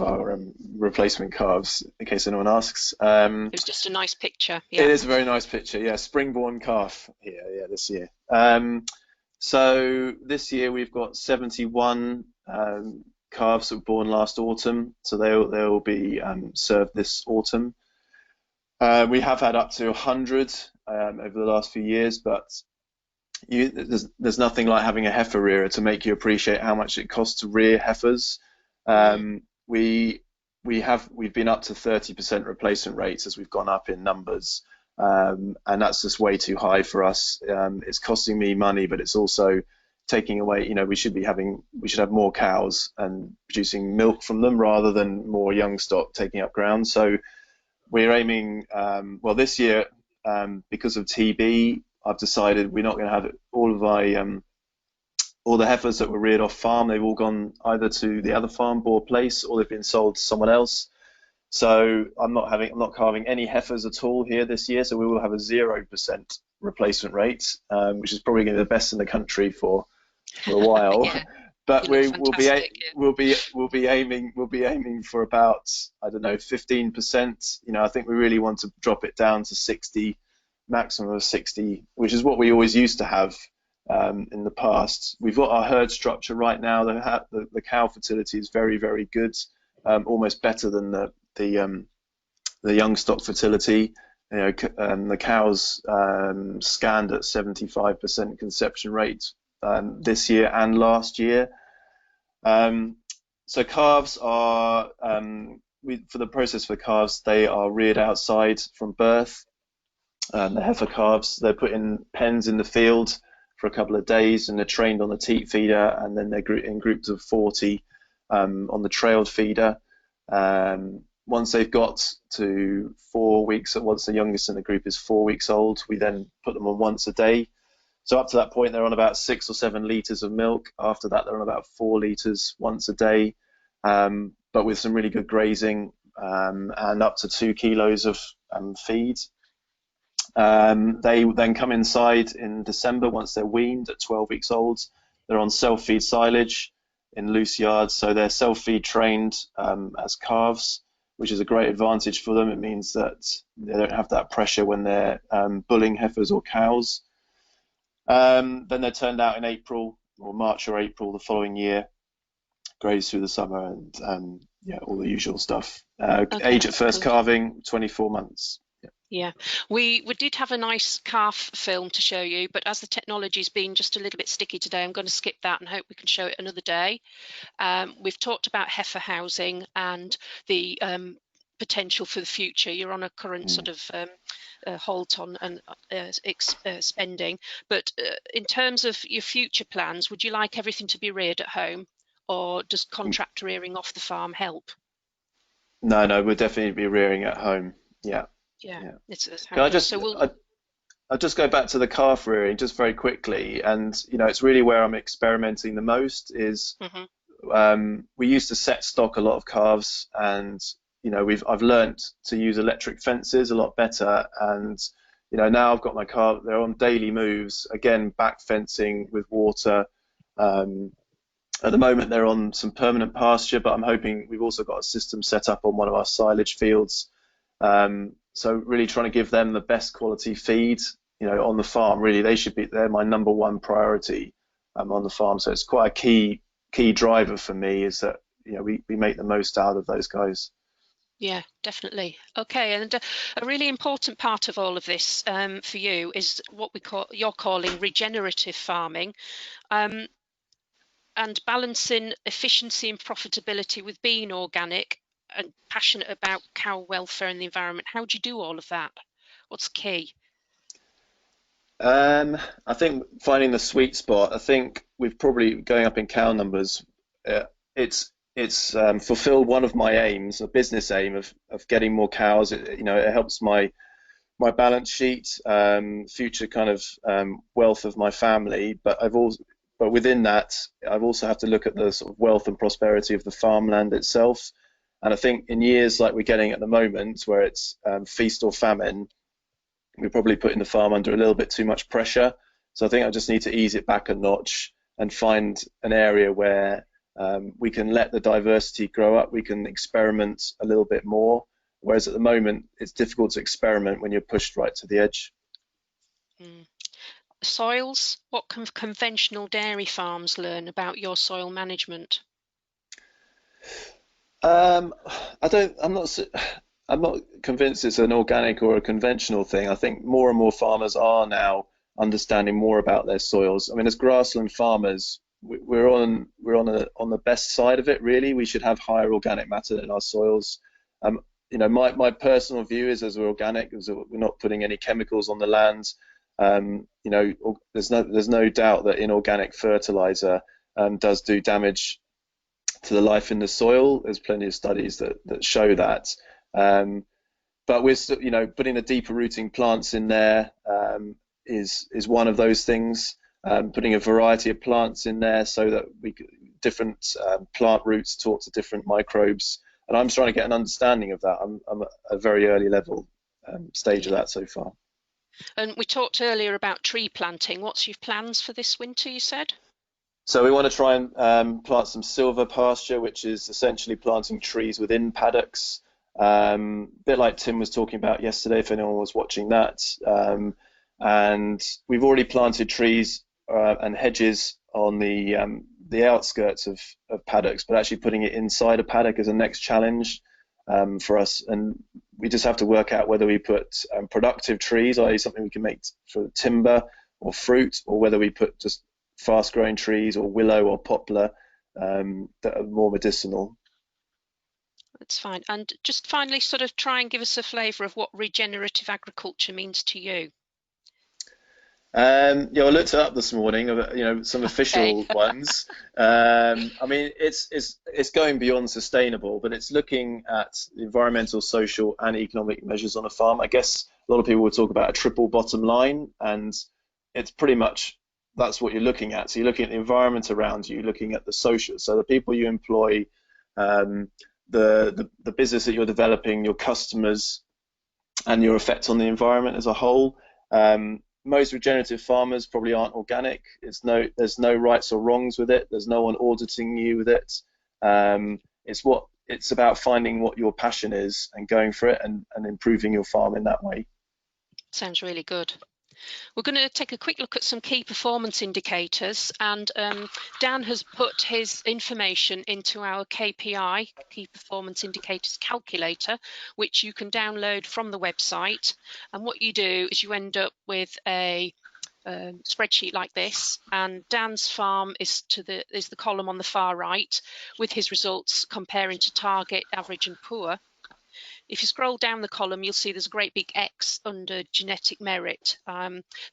our replacement calves, in case anyone asks. It was just a nice picture. It Yeah. is a very nice picture. Yeah, springborn calf here. Yeah, this year. So this year we've got 71 calves that were born last autumn. So they'll be served this autumn. We have had up to 100 over the last few years, but there's nothing like having a heifer rearer to make you appreciate how much it costs to rear heifers. We've been up to 30% replacement rates as we've gone up in numbers, and that's just way too high for us. It's costing me money, but it's also taking away. We should have more cows and producing milk from them rather than more young stock taking up ground. So we're aiming, this year, because of TB, I've decided we're not going to have all the heifers that were reared off farm. They've all gone either to the other farm, Boar Place, or they've been sold to someone else. So I'm not calving any heifers at all here this year. So we will have a 0% replacement rate, which is probably going to be the best in the country for a while. Yeah. But we'll be aiming for about, I don't know, 15%. I think we really want to drop it down to 60, maximum of 60, which is what we always used to have in the past. We've got our herd structure right now. The cow fertility is very, very good, almost better than the young stock fertility. The cows scanned at 75% conception rate this year and last year. So calves are, for the process for calves, they are reared outside from birth. The heifer calves, they're put in pens in the field for a couple of days, and they're trained on the teat feeder, and then they're in groups of 40 on the trailed feeder. Once they've got to 4 weeks, once the youngest in the group is 4 weeks old, we then put them on once a day. So up to that point, they're on about 6 or 7 litres of milk. After that, they're on about 4 litres once a day, but with some really good grazing, and up to 2 kilos of feed. They then come inside in December once they're weaned at 12 weeks old. They're on self-feed silage in loose yards, so they're self-feed trained as calves, which is a great advantage for them. It means that they don't have that pressure when they're bulling heifers or cows. Then they're turned out in April or March or April the following year, graze through the summer, and all the usual stuff. Age at first calving, 24 months. Yeah, we did have a nice calf film to show you, but as the technology's been just a little bit sticky today, I'm going to skip that and hope we can show it another day. We've talked about heifer housing and the potential for the future. You're on a current sort of halt on and spending, but in terms of your future plans, would you like everything to be reared at home, or does contract rearing off the farm help? No, we'll definitely be rearing at home. Yeah. It's Can I just I'll just go back to the calf rearing just very quickly, and it's really where I'm experimenting the most is we used to set stock a lot of calves, and I've learnt to use electric fences a lot better, and now I've got my calves, they're on daily moves, again back fencing with water, At the moment, they're on some permanent pasture, but I'm hoping we've also got a system set up on one of our silage fields. So really trying to give them the best quality feed, on the farm. Really, they're my number one priority on the farm. So it's quite a key driver for me is that we make the most out of those guys. Yeah, definitely. Okay, and a really important part of all of this for you is what you're calling regenerative farming, and balancing efficiency and profitability with being organic and passionate about cow welfare and the environment. How do you do all of that? What's key? I think finding the sweet spot. I think we've probably going up in cow numbers. Uh, it's fulfilled one of my aims, a business aim of getting more cows. It helps my balance sheet, future kind of wealth of my family. But within that, I've also have to look at the sort of wealth and prosperity of the farmland itself. And I think in years like we're getting at the moment, where it's feast or famine, we're probably putting the farm under a little bit too much pressure. So I think I just need to ease it back a notch and find an area where we can let the diversity grow up. We can experiment a little bit more. Whereas at the moment, it's difficult to experiment when you're pushed right to the edge. Mm. Soils, what can conventional dairy farms learn about your soil management? Um, I'm not convinced it's an organic or a conventional thing. I think more and more farmers are now understanding more about their soils. I mean, as grassland farmers, we're on the best side of it, really. We should have higher organic matter in our soils. My personal view is as we're organic, is that we're not putting any chemicals on the land. There's no doubt that inorganic fertilizer does do damage to the life in the soil. There's plenty of studies that show that. But we're still, putting the deeper rooting plants in there is one of those things. Putting a variety of plants in there so that different plant roots talk to different microbes. And I'm trying to get an understanding of that. I'm at a very early level stage of Yeah. that so far. And we talked earlier about tree planting. What's your plans for this winter, you said? So we want to try and plant some silver pasture, which is essentially planting trees within paddocks. A bit like Tim was talking about yesterday, if anyone was watching that. And we've already planted trees and hedges on the outskirts of paddocks, but actually putting it inside a paddock is a next challenge for us. And we just have to work out whether we put productive trees, i.e. something we can make for timber or fruit, or whether we put just fast-growing trees or willow or poplar that are more medicinal. That's fine. And just finally, sort of try and give us a flavour of what regenerative agriculture means to you. Yeah, I looked it up this morning. Some official Okay. ones. I mean, it's going beyond sustainable, but it's looking at the environmental, social, and economic measures on a farm. I guess a lot of people will talk about a triple bottom line, and it's pretty much that's what you're looking at. So you're looking at the environment around you, you're looking at the social, so the people you employ, the business that you're developing, your customers, and your effect on the environment as a whole. Most regenerative farmers probably aren't organic. There's no rights or wrongs with it. There's no one auditing you with it. It's about finding what your passion is and going for it and improving your farm in that way. Sounds really good. We're going to take a quick look at some key performance indicators, and Dan has put his information into our KPI, Key Performance Indicators Calculator, which you can download from the website. And what you do is you end up with a spreadsheet like this, and Dan's farm is the column on the far right with his results comparing to target, average and poor. If you scroll down the column, you'll see there's a great big X under genetic merit.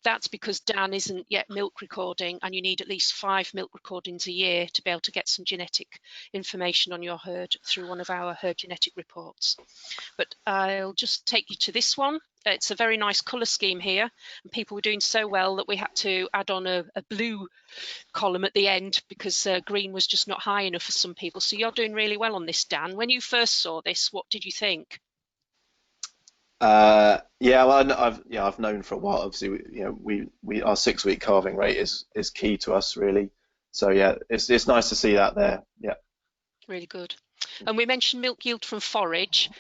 That's because Dan isn't yet milk recording, and you need at least 5 milk recordings a year to be able to get some genetic information on your herd through one of our herd genetic reports. But I'll just take you to this one. It's a very nice colour scheme here, and people were doing so well that we had to add on a blue column at the end because green was just not high enough for some people. So you're doing really well on this, Dan. When you first saw this, what did you think? Well, I've known for a while. Obviously, our 6-week calving rate is key to us really. So yeah, it's nice to see that there. Yeah. Really good. And we mentioned milk yield from forage.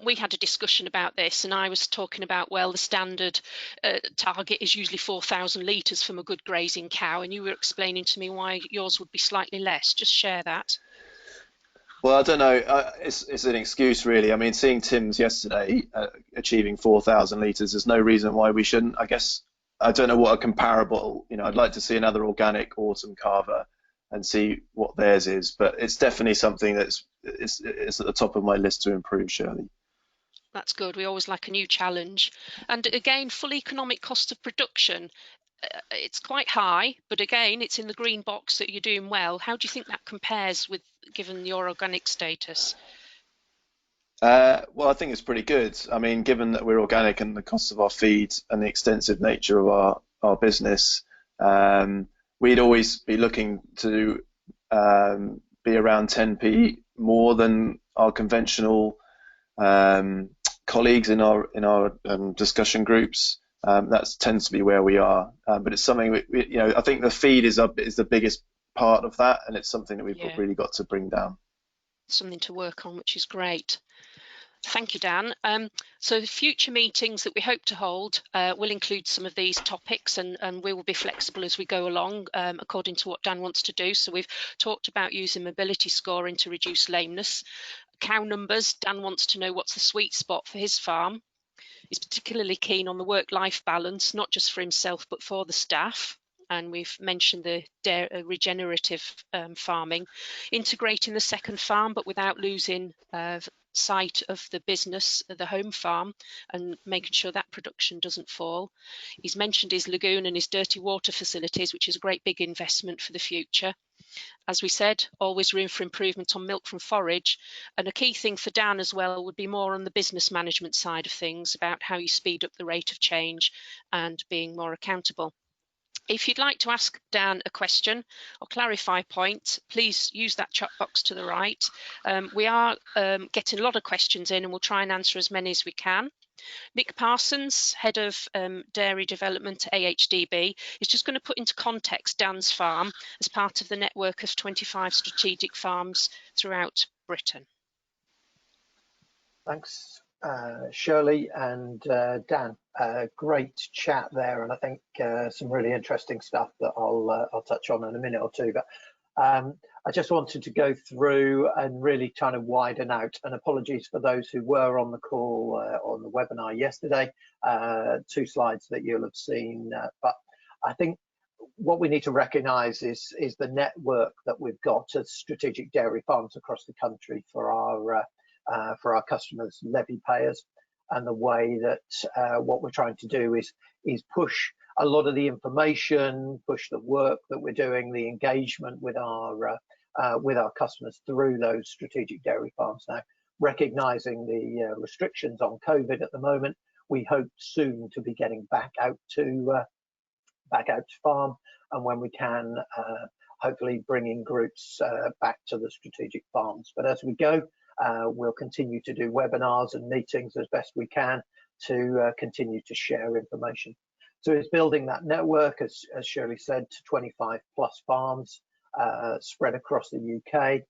We had a discussion about this, and I was talking about, well, the standard target is usually 4,000 litres from a good grazing cow, and you were explaining to me why yours would be slightly less. Just share that. Well, I don't know. It's an excuse, really. I mean, seeing Tim's yesterday achieving 4,000 litres, there's no reason why we shouldn't. I guess I don't know what a comparable. I'd like to see another organic autumn carver and see what theirs is. But it's definitely something it's at the top of my list to improve, Shirley. That's good. We always like a new challenge. And again, full economic cost of production. It's quite high, but again, it's in the green box that you're doing well. How do you think that compares with given your organic status? Well, I think it's pretty good. I mean, given that we're organic and the cost of our feed and the extensive nature of our business, we'd always be looking to be around 10p more than our conventional colleagues in our discussion groups. That tends to be where we are, but it's something I think the feed is the biggest part of that, and it's something that we've really got to bring down. Something to work on, which is great. Thank you, Dan. So the future meetings that we hope to hold will include some of these topics, and we will be flexible as we go along according to what Dan wants to do. So we've talked about using mobility scoring to reduce lameness. Cow numbers, Dan wants to know what's the sweet spot for his farm. He's particularly keen on the work-life balance, not just for himself, but for the staff. And we've mentioned the regenerative farming, integrating the second farm, but without losing sight of the business, the home farm, and making sure that production doesn't fall. He's mentioned his lagoon and his dirty water facilities, which is a great big investment for the future. As we said, always room for improvement on milk from forage. And a key thing for Dan as well would be more on the business management side of things, about how you speed up the rate of change and being more accountable. If you'd like to ask Dan a question or clarify a point, please use that chat box to the right. We are getting a lot of questions in, and we'll try and answer as many as we can. Nick Parsons, Head of Dairy Development at AHDB, is just going to put into context Dan's farm as part of the network of 25 strategic farms throughout Britain. Thanks, Shirley and Dan. Great chat there, and I think some really interesting stuff that I'll touch on in a minute or two. But I just wanted to go through and really kind of widen out. And apologies for those who were on the call on the webinar yesterday. 2 slides that you'll have seen, but I think what we need to recognise is the network that we've got as strategic dairy farms across the country for our customers, levy payers, and the way that what we're trying to do is push a lot of the information, push the work that we're doing, the engagement with our customers through those strategic dairy farms. Now, recognising the restrictions on COVID at the moment, we hope soon to be getting back out to farm, and when we can, hopefully bringing groups back to the strategic farms. But as we go, we'll continue to do webinars and meetings as best we can to continue to share information. So it's building that network, as Shirley said, to 25 plus farms spread across the UK.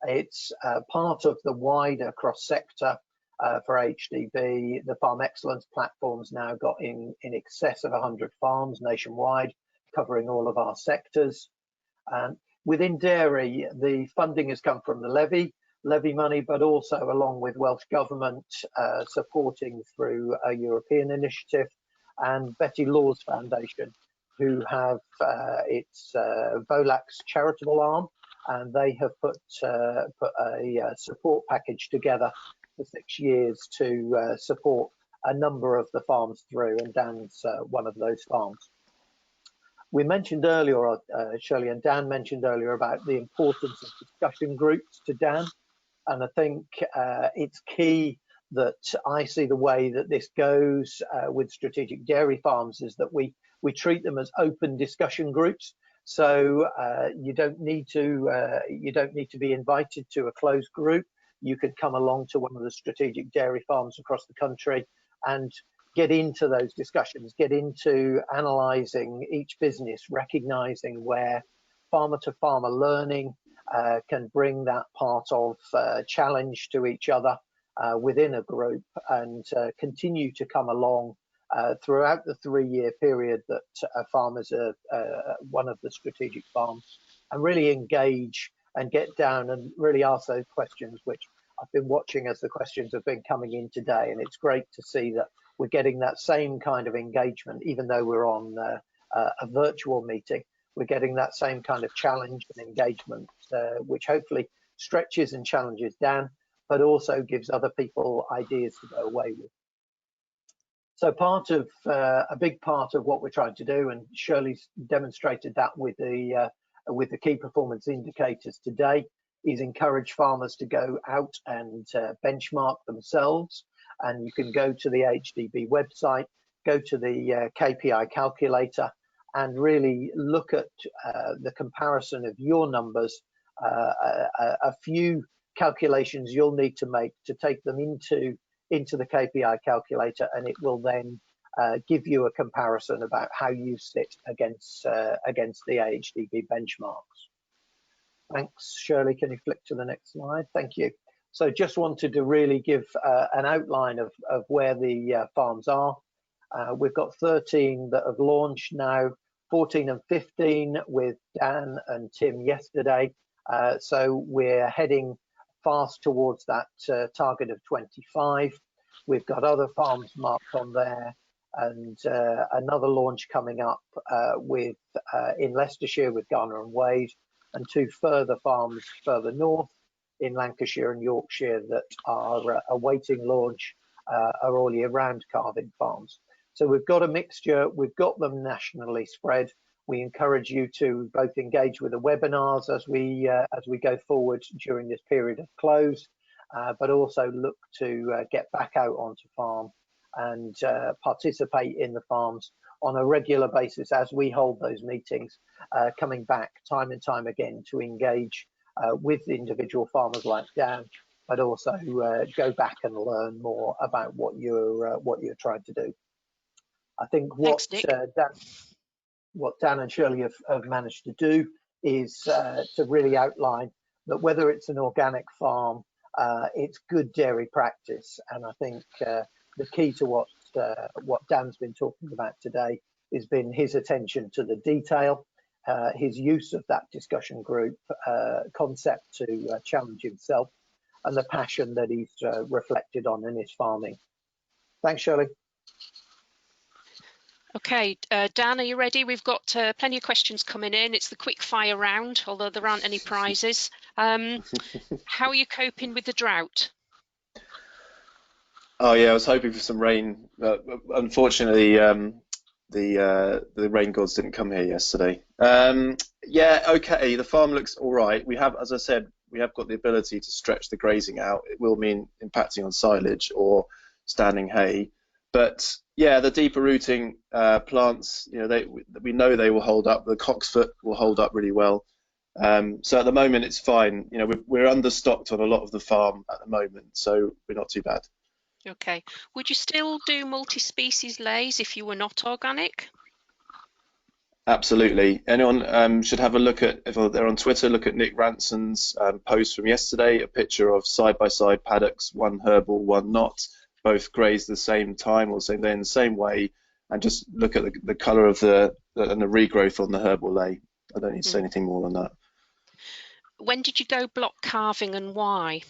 It's part of the wider cross sector for AHDB. The Farm Excellence platform's now got in excess of 100 farms nationwide, covering all of our sectors. Within dairy, the funding has come from the levy money, but also along with Welsh Government supporting through a European initiative, and Betty Law's Foundation, who have its Volac's charitable arm, and they have put a support package together for 6 years to support a number of the farms through, and Dan's one of those farms. We mentioned earlier, Shirley and Dan mentioned earlier, about the importance of discussion groups to Dan, and I think it's key that I see the way that this goes with strategic dairy farms is that we treat them as open discussion groups. So you don't need to be invited to a closed group. You could come along to one of the strategic dairy farms across the country and get into those discussions, get into analysing each business, recognising where farmer-to-farmer learning, can bring that part of challenge to each other within a group, and continue to come along throughout the 3-year period that farmers are one of the strategic farms, and really engage and get down and really ask those questions, which I've been watching as the questions have been coming in today. And it's great to see that we're getting that same kind of engagement, even though we're on a virtual meeting. We're getting that same kind of challenge and engagement, which hopefully stretches and challenges Dan, but also gives other people ideas to go away with. So a big part of what we're trying to do, and Shirley's demonstrated that with the key performance indicators today, is encourage farmers to go out and benchmark themselves. And you can go to the AHDB website, go to the KPI calculator, and really look at the comparison of your numbers, a few calculations you'll need to make to take them into the KPI calculator, and it will then give you a comparison about how you sit against the AHDB benchmarks. Thanks, Shirley. Can you flick to the next slide? Thank you. So just wanted to really give an outline of where the farms are. We've got 13 that have launched now, 14 and 15 with Dan and Tim yesterday. So we're heading fast towards that target of 25. We've got other farms marked on there, and another launch coming up with in Leicestershire with Garner and Wade, and 2 further farms further north in Lancashire and Yorkshire that are awaiting launch, are all year round calving farms. So we've got a mixture, we've got them nationally spread. We encourage you to both engage with the webinars as we go forward during this period of close, but also look to get back out onto farm and participate in the farms on a regular basis as we hold those meetings, coming back time and time again to engage with individual farmers like Dan, but also go back and learn more about what you're trying to do. I think what Dan and Shirley have managed to do is to really outline that whether it's an organic farm, it's good dairy practice. And I think the key to what Dan's been talking about today has been his attention to the detail, his use of that discussion group concept to challenge himself, and the passion that he's reflected on in his farming. Thanks, Shirley. Okay, Dan, are you ready? We've got plenty of questions coming in. It's the quick fire round, although there aren't any prizes. How are you coping with the drought? Oh yeah, I was hoping for some rain. Unfortunately, the rain gods didn't come here yesterday. Yeah, okay, the farm looks all right. We have, as I said, we have got the ability to stretch the grazing out. It will mean impacting on silage or standing hay. But yeah, the deeper rooting plants, you know, we know they will hold up. The cocksfoot will hold up really well. So at the moment, it's fine. You know, we're understocked on a lot of the farm at the moment, so we're not too bad. Okay. Would you still do multi-species leys if you were not organic? Absolutely. Anyone should have a look at, if they're on Twitter, look at Nick Ranson's post from yesterday, a picture of side-by-side paddocks, one herbal, one not. Both graze the same time or same day in the same way, and just look at the colour of the regrowth on the herbal ley. I don't need to say anything more than that. When did you go block calving and why?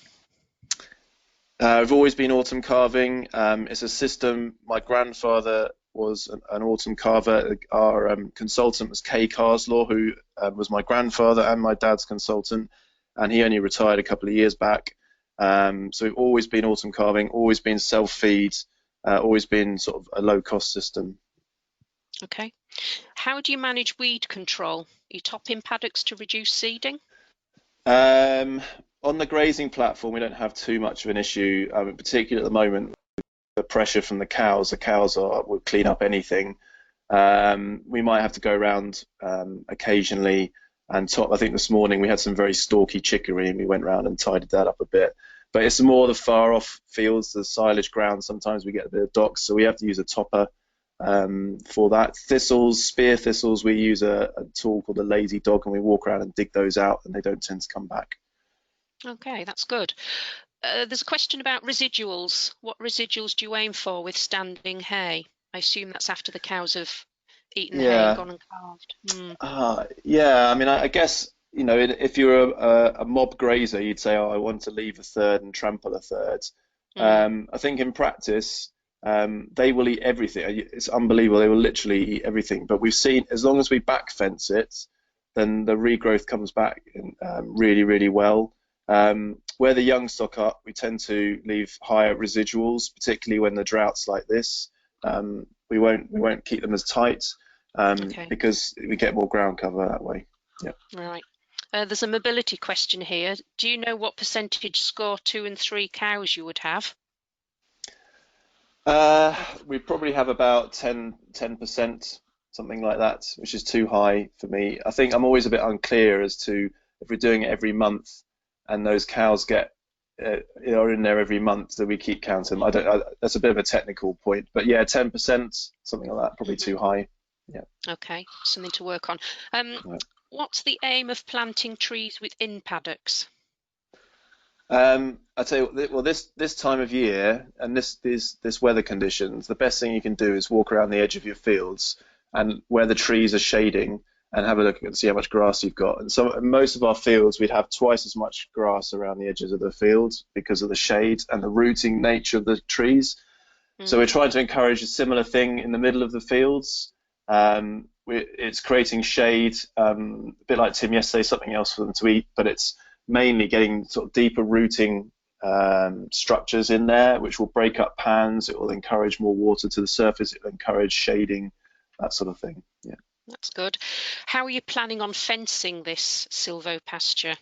I've always been autumn calving. It's a system. My grandfather was an autumn carver. Our consultant was Kay Carslaw, who was my grandfather and my dad's consultant, and he only retired a couple of years back. So we've always been autumn calving, always been self-feed, always been sort of a low-cost system. Okay. How do you manage weed control? Are you topping paddocks to reduce seeding? On the grazing platform, we don't have too much of an issue, particularly at the moment. The pressure from the cows will clean up anything. We might have to go around occasionally and top. I think this morning we had some very stalky chicory, and we went around and tidied that up a bit. But it's more the far off fields, the silage ground. Sometimes we get a bit of docks, so we have to use a topper. for that. Thistles, spear thistles, we use a tool called a lazy dog, and we walk around and dig those out, and they don't tend to come back. Okay, that's good. There's a question about residuals. What residuals do you aim for with standing hay? I assume that's after the cows have eaten the hay and Yeah. gone and calved. Yeah, I mean, I guess, if you're a mob grazer, you'd say, oh, I want to leave a third and trample a third. I think in practice, they will eat everything. It's unbelievable. They will literally eat everything. But we've seen, as long as we back fence it, then the regrowth comes back really, really well. Where the young stock up, we tend to leave higher residuals, particularly when the drought's like this. We won't keep them as tight. Okay. Because we get more ground cover that way. Yeah. Right. There's a mobility question here. Do you know what percentage score 2 and 3 cows you would have? We probably have about 10%, something like that, which is too high for me. I think I'm always a bit unclear as to if we're doing it every month and those cows are in there every month, do we keep counting them? That's a bit of a technical point, but yeah, 10%, something like that, probably too high. Yeah. Okay, something to work on. Right. What's the aim of planting trees within paddocks? I tell you, well, this time of year and this weather conditions, the best thing you can do is walk around the edge of your fields and where the trees are shading and have a look and see how much grass you've got. And so most of our fields, we'd have twice as much grass around the edges of the fields because of the shade and the rooting nature of the trees. So we're trying to encourage a similar thing in the middle of the fields. It's creating shade, a bit like Tim yesterday, something else for them to eat, but it's mainly getting sort of deeper rooting structures in there, which will break up pans. It will encourage more water to the surface. It will encourage shading, that sort of thing. Yeah, that's good. How are you planning on fencing this silvopasture?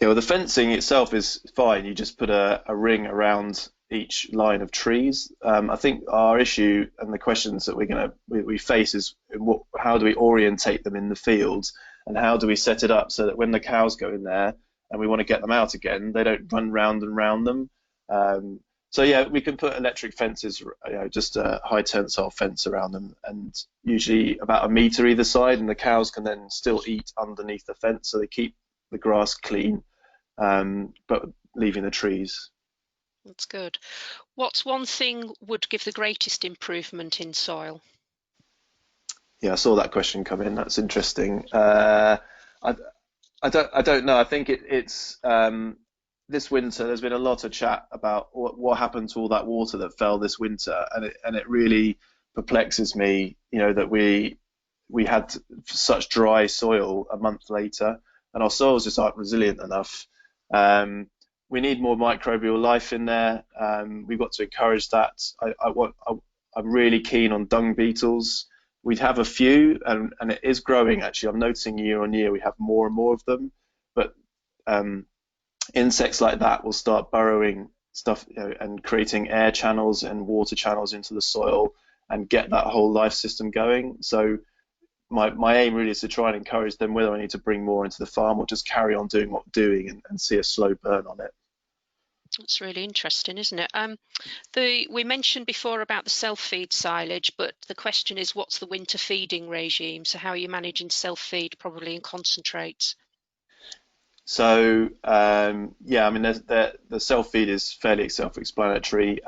Yeah, well, the fencing itself is fine. You just put a ring around each line of trees. I think our issue and the questions that we face is how do we orientate them in the field, and how do we set it up so that when the cows go in there and we want to get them out again, they don't run round and round them. So yeah, we can put electric fences, just a high tensile fence around them, and usually about a metre either side, and the cows can then still eat underneath the fence, so they keep the grass clean, but leaving the trees. That's good. What's one thing would give the greatest improvement in soil? Yeah, I saw that question come in. That's interesting. I don't know. I think it's this winter. There's been a lot of chat about what happened to all that water that fell this winter, and it really perplexes me. That we had such dry soil a month later, and our soils just aren't resilient enough. We need more microbial life in there. We've got to encourage that. I'm really keen on dung beetles. We'd have a few, and it is growing actually. I'm noticing year on year we have more and more of them, but insects like that will start burrowing stuff, and creating air channels and water channels into the soil and get that whole life system going. So my aim really is to try and encourage them, whether I need to bring more into the farm or just carry on doing what we're doing and see a slow burn on it. That's really interesting, isn't it? We mentioned before about the self-feed silage, but the question is, what's the winter feeding regime? So how are you managing self-feed, probably in concentrates? So yeah, I mean, the self-feed is fairly self-explanatory.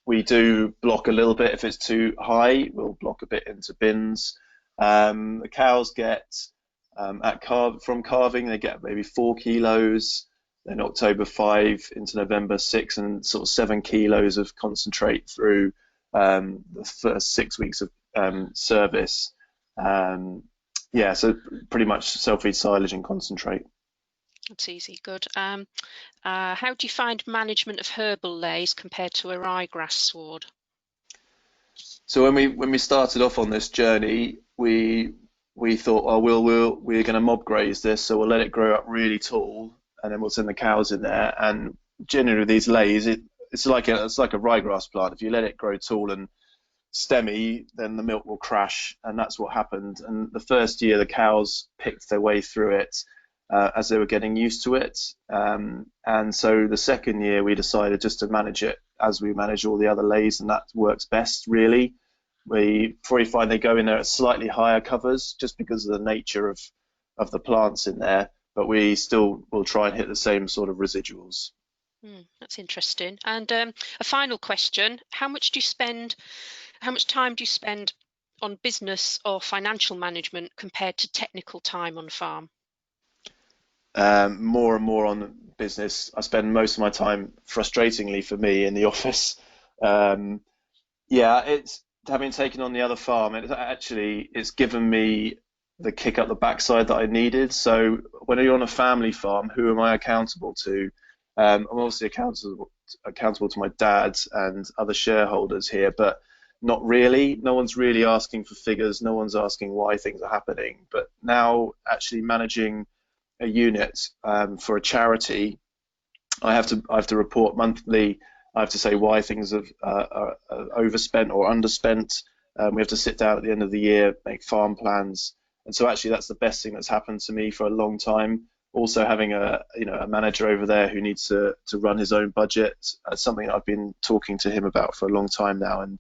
We do block a little bit if it's too high. We'll block a bit into bins. The cows get from calving, they get maybe 4 kilos. Then October 5 into November 6, and sort of 7 kilos of concentrate through the first 6 weeks of service. Yeah, so pretty much self-feed silage and concentrate. That's easy, good. How do you find management of herbal leys compared to a ryegrass sward? So when we started off on this journey, we thought, oh, we're going to mob graze this, so we'll let it grow up really tall, and then we'll send the cows in there. And generally with these leys, it's like a ryegrass plant. If you let it grow tall and stemmy, then the milk will crash, and that's what happened. And the first year, the cows picked their way through it as they were getting used to it. And so the second year, we decided just to manage it as we manage all the other leys, and that works best really. We probably find they go in there at slightly higher covers just because of the nature of the plants in there, but we still will try and hit the same sort of residuals. That's interesting. And a final question: how much time do you spend on business or financial management compared to technical time on farm? More and more on business. I spend most of my time, frustratingly for me, in the office. It's having taken on the other farm. It's given me the kick up the backside that I needed. So when you're on a family farm, who am I accountable to? I'm obviously accountable to my dad and other shareholders here, but not really. No one's really asking for figures. No one's asking why things are happening. But now actually managing a unit for a charity, I have to report monthly. I have to say why things are overspent or underspent. We have to sit down at the end of the year, make farm plans, and so actually that's the best thing that's happened to me for a long time. Also having a manager over there who needs to run his own budget, something I've been talking to him about for a long time now, and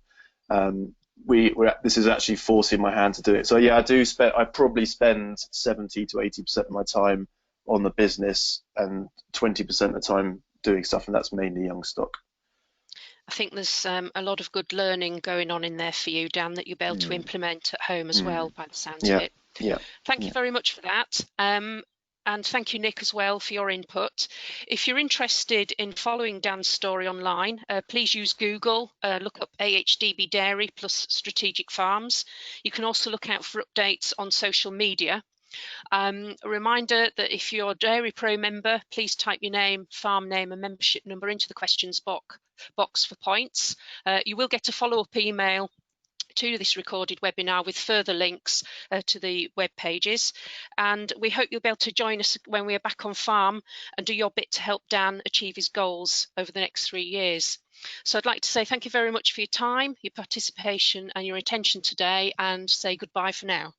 this is actually forcing my hand to do it. So yeah, I probably spend 70 to 80% of my time on the business and 20% of the time doing stuff, and that's mainly young stock. I think there's a lot of good learning going on in there for you, Dan, that you'll be able to implement at home as well, by the sounds of it. Thank you very much for that. And thank you, Nick, as well, for your input. If you're interested in following Dan's story online, please use Google, look up AHDB Dairy plus Strategic Farms. You can also look out for updates on social media. A reminder that if you're a Dairy Pro member, please type your name, farm name and membership number into the questions box for points. You will get a follow-up email to this recorded webinar with further links to the web pages, and we hope you'll be able to join us when we are back on farm and do your bit to help Dan achieve his goals over the next 3 years. So I'd like to say thank you very much for your time, your participation and your attention today, and say goodbye for now.